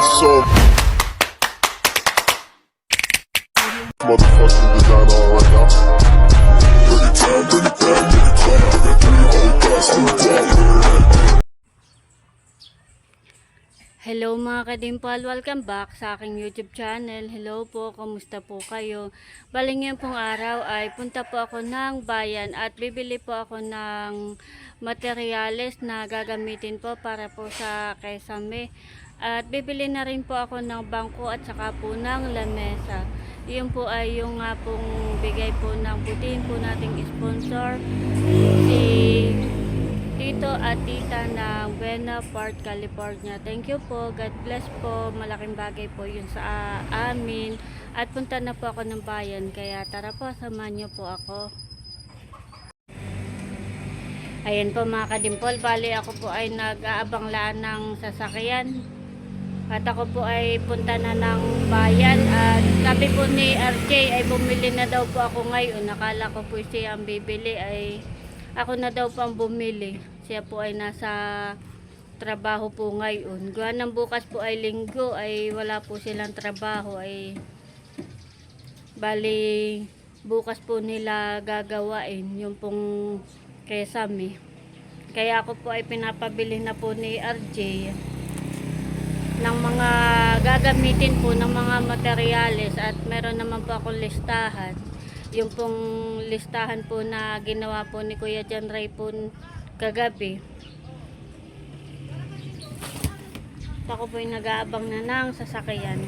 So motherfucking designer right now. Bring it down, Hello mga kadimpal, welcome back sa aking YouTube channel. Hello po, kamusta po kayo? Bali ngayon pong araw ay punta po ako ng bayan at bibili po ako ng materyales na gagamitin po para po sa kesame. At bibili na rin po ako ng bangko at saka po ng lamesa. Yun po ay yung nga pong bigay po ng butihin po nating sponsor, si Tito at Tita ng Buena Park, California. Thank you po. God bless po. Malaking bagay po yun sa amin. At punta na po ako ng bayan. Kaya tara po, samahan niyo po ako. Ayan po mga kadimpol. Bali ako po ay nag-aabang laan ng sasakyan. At ako po ay punta na ng bayan. At sabi po ni RJ ay bumili na daw po ako ngayon. Nakala ko po siya ang bibili ay ako na daw po ang bumili. Siya po ay nasa trabaho po ngayon. Gawa ng bukas po ay linggo ay wala po silang trabaho ay bali bukas po nila gagawain yung pong kesame. Kaya ako po ay pinapabili na po ni RJ ng mga gagamitin po ng mga materyales at meron naman po akong listahan. Yung pong listahan po na ginawa po ni Kuya John Ray po kagabi. Ako po yung nag-aabang na ng sasakyan.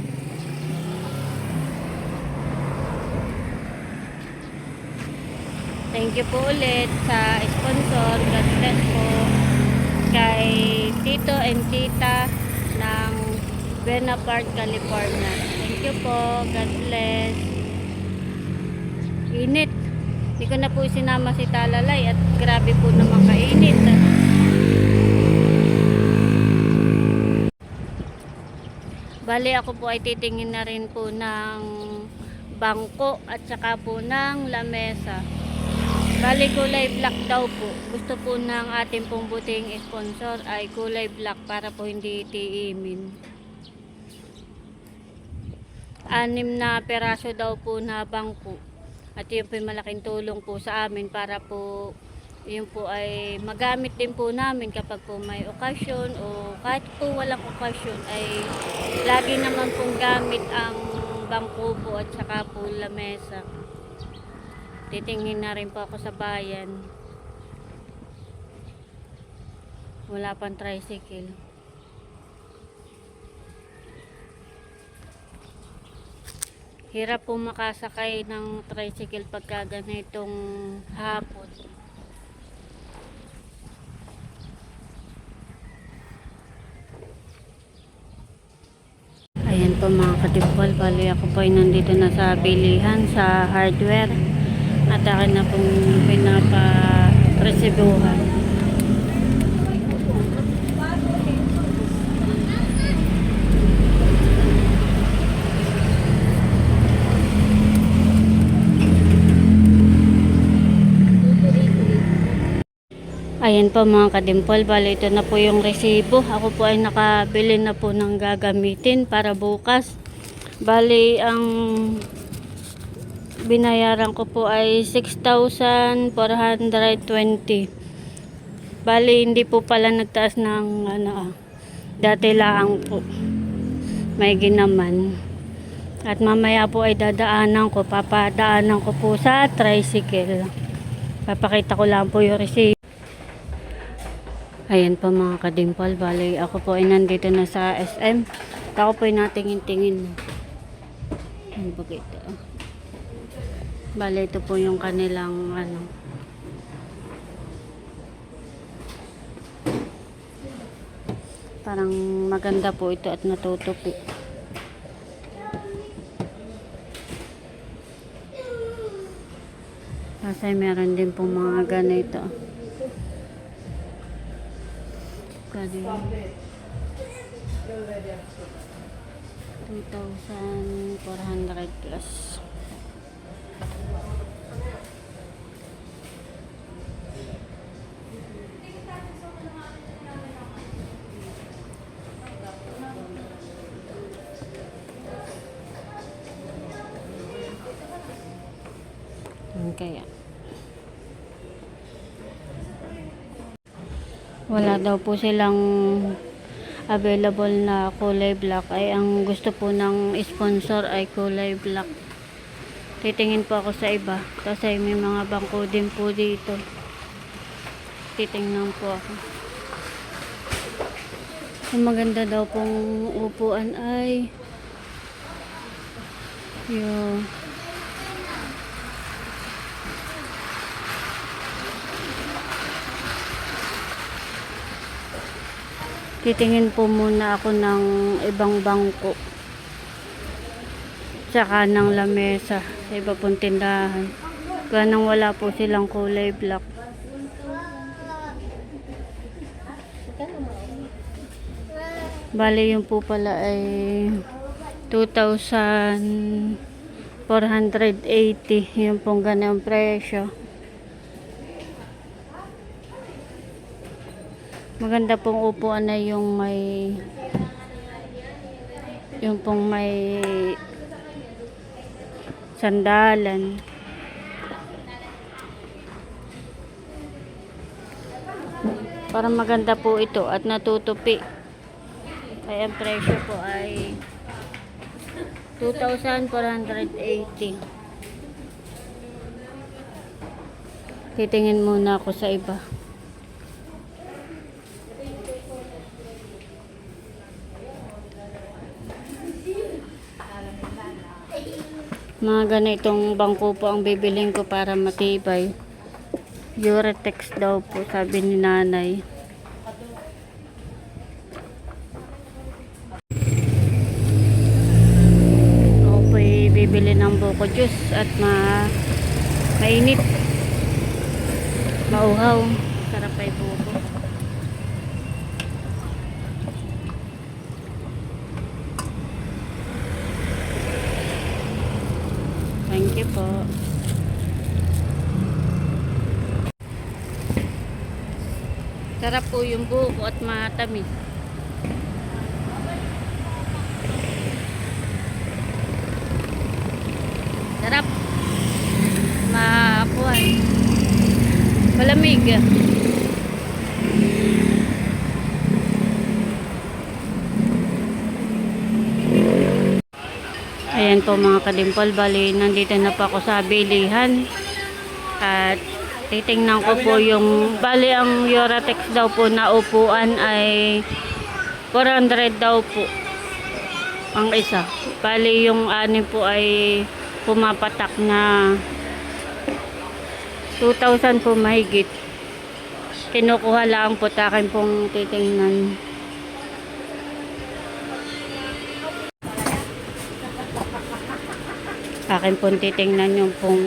Thank you po ulit sa sponsor. God bless po kay Tito and Tita ng Buena Park, California. Thank you po. God bless. Init. Hindi ko na po sinama si Talalay at grabe po naman kainit. Bali ako po ay titingin na rin po ng bangko at saka po ng lamesa. Bali kulay black daw po. Gusto po ng ating pong buting sponsor ay kulay black para po hindi tiimin. 6 na peraso daw po na bangko. At yun po yung malaking tulong po sa amin para po yun po ay magamit din po namin kapag po may okasyon o kahit po walang okasyon ay lagi naman pong gamit ang bangko po at saka po lamesa. Titingin na rin po ako sa bayan. Wala pang tricycle. Hirap po makasakay ng tricycle pagka ganitong hapon. Ayan po mga kadimpol, bali ako po ay nandito na sa bilihan sa hardware at akin na pong pinapa-resibuhan. Ayan po mga kadimpol, bali ito na po yung resibo. Ako po ay nakabili na po ng gagamitin para bukas. Bali ang binayaran ko po ay 6,420. Bali hindi po pala nagtaas ng dati lang po. May ginaman. At mamaya po ay papadaanan ko po sa tricycle. Papakita ko lang po yung resibo. Ayan po mga kadimpal, bali ako po ay nandito na sa SM. Ako po ay natingin-tingin. Ano ba ito? Bali ito po yung kanilang parang maganda po ito at natutupi. Kasi meron din po mga ganito. Kali 2,400 plus. kaya. Wala daw po silang available na kulay black, ay ang gusto po ng sponsor ay kulay black. Titingin po ako sa iba kasi may mga bangko din po dito. Titingnan po ako. Ang maganda daw pong upuan ay yung titingin po muna ako ng ibang bangko tsaka ng lamesa sa iba pong tindahan. Ganang wala po silang kulay black. Bali yun po pala ay 2,480. Yun pong ganang presyo. Maganda pong upuan na yung pong may sandalan. Parang maganda po ito at natutupi. Kaya ang presyo po ay 2,480. Titingin muna ako sa iba. Mga ganitong bangko po ang bibiling ko para matibay. Uratex daw po, sabi ni nanay. Ako po bibili ng buko juice at mainit. Mauhaw. Sarap ay buko. Thank you po. Sarap po yung buko at matamis. Sarap. Makuhan. Malamig. Ayan po mga kadimpol, bali nandito na po ako sa bilihan at titingnan ko po yung bali ang Uratex daw po na upuan ay 400 daw po ang isa. Bali yung anin po ay pumapatak na 2,000 po mahigit. Kinukuha lang po, takin pong titingnan. Akin pong titingnan yung pong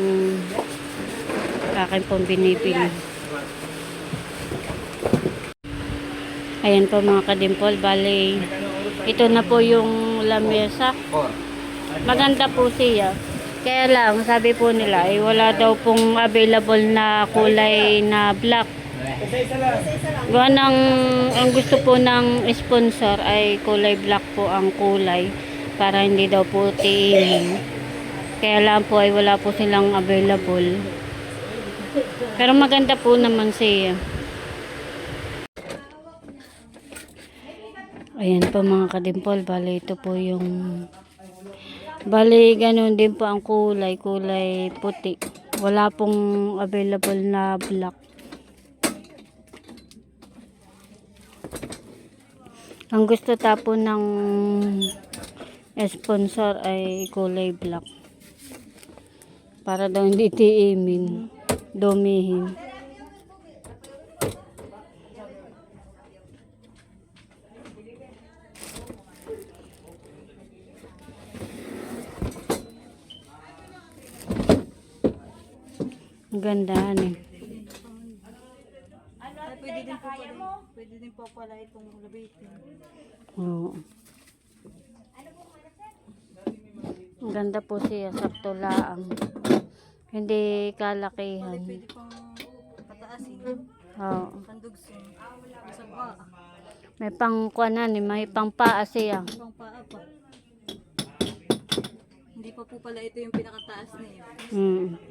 akin pong binibili. Ayan po mga kadimpol, bali ito na po yung lamesa. Maganda po siya. Kaya lang, sabi po nila ay wala daw pong available na kulay na black. Gawa ng ang gusto po ng sponsor ay kulay black po ang kulay para hindi daw po tiinin. Kaya lang po ay wala po silang available. Pero maganda po naman siya. Ayan po mga kadimpol, bali ito po yung bali ganun din po ang kulay puti. Wala pong available na black. Ang gusto tapo ng sponsor ay kulay black. Para daw hindi tiimin, dumihin. Gandaan eh. Pwede din po pala itong labitin. Oo. Ang ganda po siya, sakto laang. Hindi kalakihan. Pwede pang pataasin. Oo. Pandugsin. Sa paa. May pang kuanan, may pang paa siya. Pang paa pa. Hindi pa po pala ito yung pinakataas niya.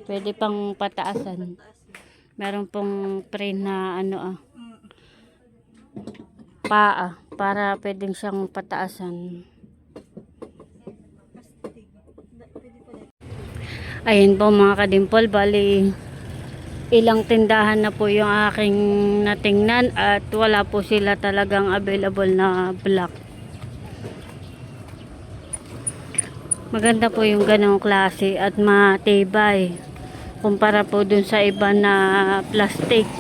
Pwede pang pataasan. Taas niya. Meron pong print na ano Mm. paa para pwedeng siyang pataasan. Astig. Pwede pala. Ayun po mga kadimpol, bali ilang tindahan na po yung aking natingnan at wala po sila talagang available na black. Maganda po yung ganong klase at matibay kumpara po dun sa iba na plastic.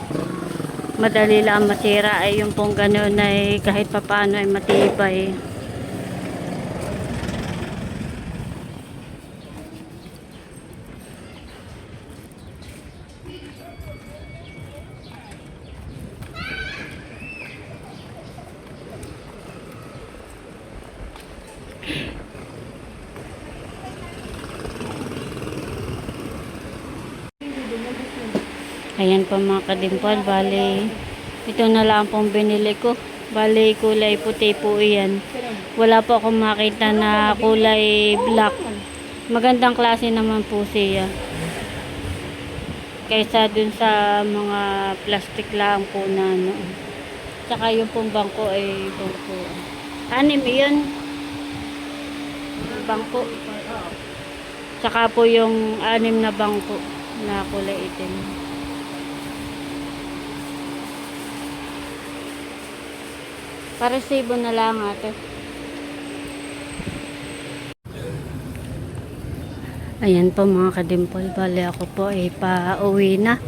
Madali lang masira, ay yung pong ganon ay kahit papaano ay matibay. Ayan po mga kadimpol, bali ito na lang pong binili ko. Bali kulay puti po iyan. Wala po akong makita na kulay black. Magandang klase naman po siya. Kaysa dun sa mga plastic lang po na ano. Tsaka yung pong bangko ay bangko. Anim yun. Bangko. Tsaka po yung 6 na bangko na kulay itim. Para sabo na lang ate. Ayan po mga kadimpol, bali ako po ay pa-uwi na.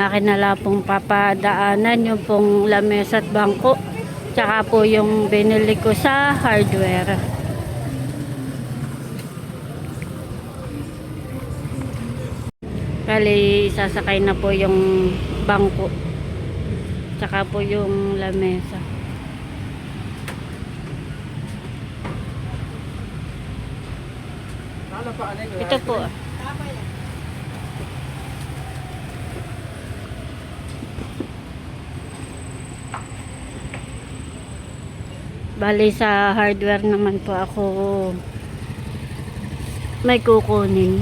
Akin na lang pong papadaanan yung pong lamesa at bangko. Tsaka po yung binili ko sa hardware. Bali sasakay na po yung bangko. Tsaka po yung lamesa. Ito po. Bali sa hardware naman po ako may kukunin.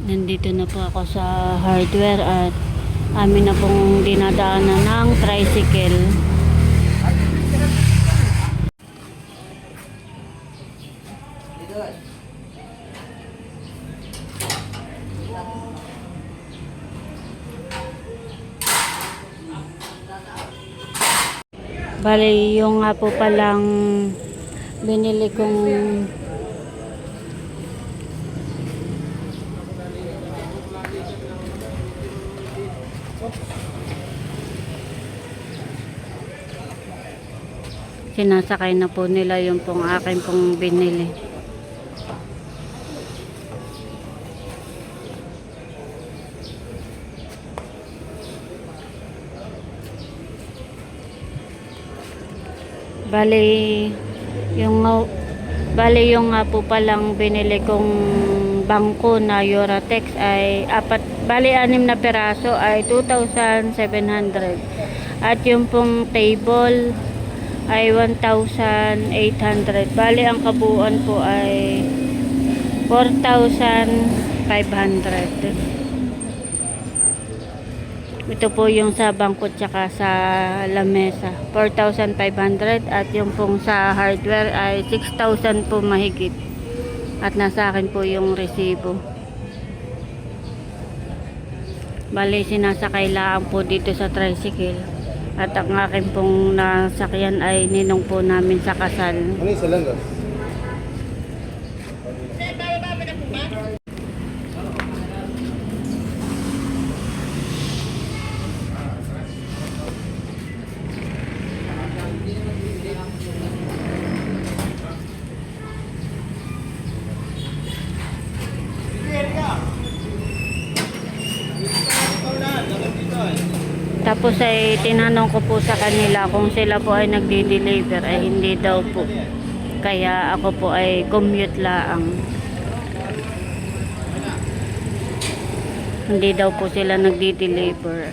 Nandito na po ako sa hardware at amin na pong dinadaanan ng tricycle. Bali, yung nga po palang binili kong sinasakay na po nila yung pong akin pong binili. Bali yung nga po palang binili kong bangko na Eurotex ay 6 na peraso ay 2,700 at yung pong table ay 1,800. Bali ang kabuuan po ay 4,500. Ito po yung sa bangko tsaka sa lamesa 4,500 at yung pong sa hardware ay 6,000 po mahigit. At nasa akin po yung resibo. Bali sinasakay lang po dito sa tricycle. At ang akin pong nasakyan ay ninong po namin sa kasal. Ano yung salangas? Tapos ay tinanong ko po sa kanila kung sila po ay nagdi-deliver ay hindi daw po. Kaya ako po ay commute laang. Hindi daw po sila nagdi-deliver.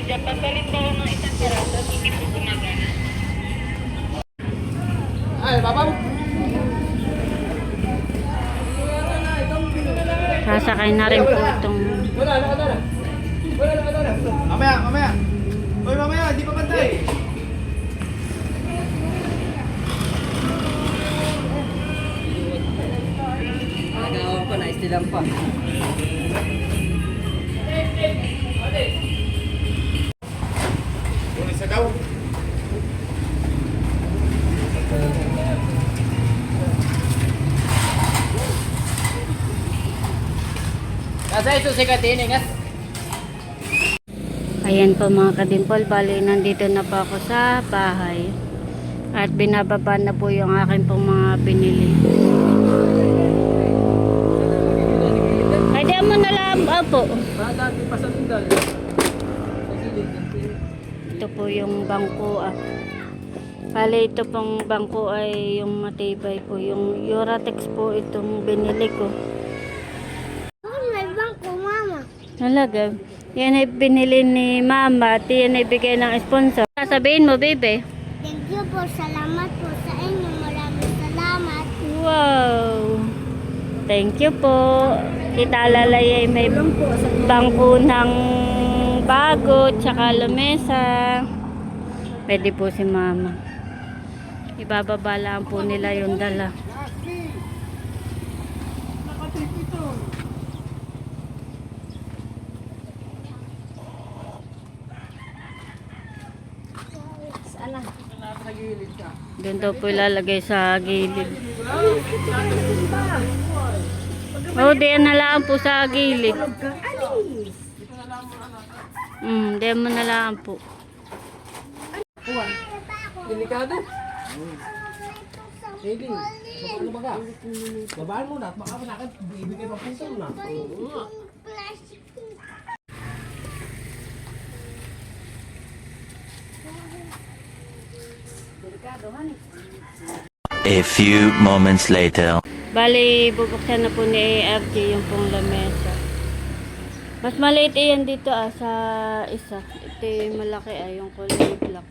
dyan. Papalit ko ng isang piraso. Hindi po gumagana. Ay, baba mo. Sasakay na rin po itong... Wala na. Mamaya. Hoy, mamaya, di pa pantay. Nagawa pa, naistilan pa. Isa daw. Kasi ito si Katini, ngas. Ayan po mga kadimpol, bali nandito na po ako sa bahay. At binababa na po yung akin pong mga binili. Ay, di mo na lang po. Dati pa sa tindal. Ito po yung bangko Bali ito pong bangko ay yung matibay po. Yung Uratex po itong binili ko. May bangko, mama. Talaga. Yan ay binili ni mama at yan ay bigay ng sponsor. Sabihin mo, bebe. Thank you po. Salamat po sa inyo. Maraming salamat. Wow! Thank you po. Tita Lalay ay may bangko ng bago tsaka lamesa. Pwede po si mama. Ibababa lang po nila yung dala. Doon daw po ilalagay sa gilid. Diyan na lang po sa gilid. Diyan mo na lang po. Delikado. Sige. Ano ba ka? Babaan mo na at baka sa akin ibigay pa puso na. A few moments later. Bali, bubuksan na po ni ARJ yung pong lamesa. Mas maliit yan dito sa isa. Ito yung malaki yung kulay black.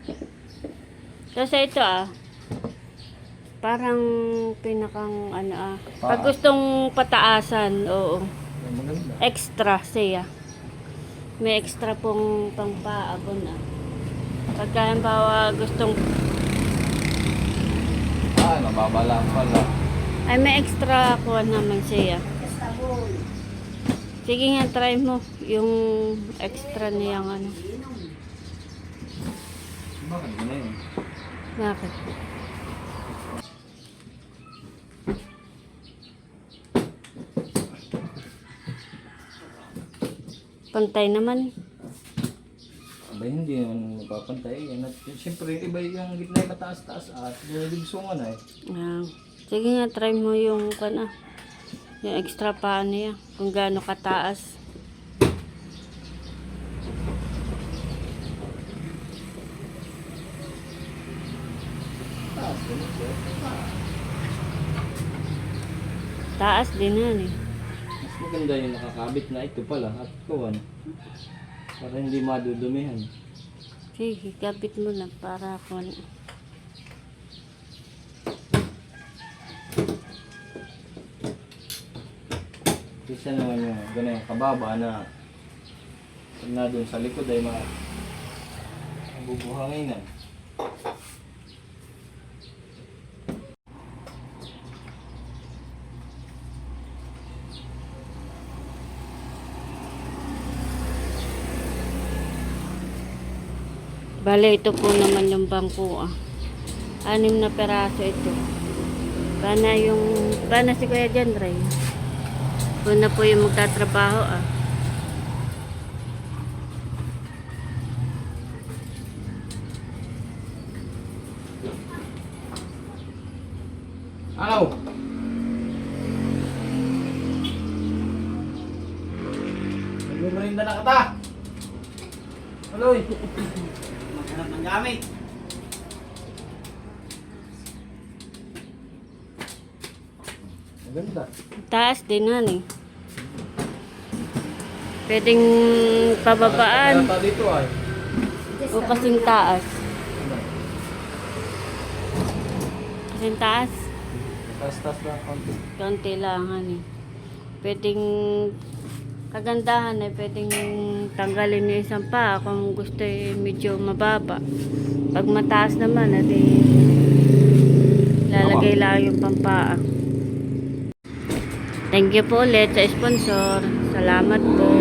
Kasi ito parang pinakang pag gustong pataasan, oo. Extra siya. May extra pong pangpaabon Pagka halimbawa gustong Ay, mababala pala. ay may extra kuha naman siya. Sige nga, try mo yung extra niyang Bakit mo na yun? Bakit? Pantay naman. Aba, hindi naman mapapantay. Siyempre, iba yung gitna yung mataas-taas at dinadibsungan Sige nga, try mo yung yung extra pa niya. Kung gaano kataas. Taas din Mas maganda yung nakakabit na ito pala at kuwan. Para hindi madudumihan. Sige, kapit mo lang para Isa naman yung ganyan kababa na pag na doon sa likod ay mabubuhangin na. Bale, ito po naman yung bangko 6 na peraso ito. Bana si Kuya John Ray. Una po yung magtatrabaho Ano? Nagmumerinda na kata! Aloy! Maghanap ng gamit! Maganda. Taas din Pwedeng pababaan. Dito ay. O kasing taas. Kasing taas. Taas-taas lang konti. Konti lang, hani. Pwedeng kagandahan ay pwedeng tanggalin yung isang paa kung gusto medyo mababa. Pag mataas naman, adi lalagay lang yung pampaa. Thank you po ulit sa sponsor. Salamat po.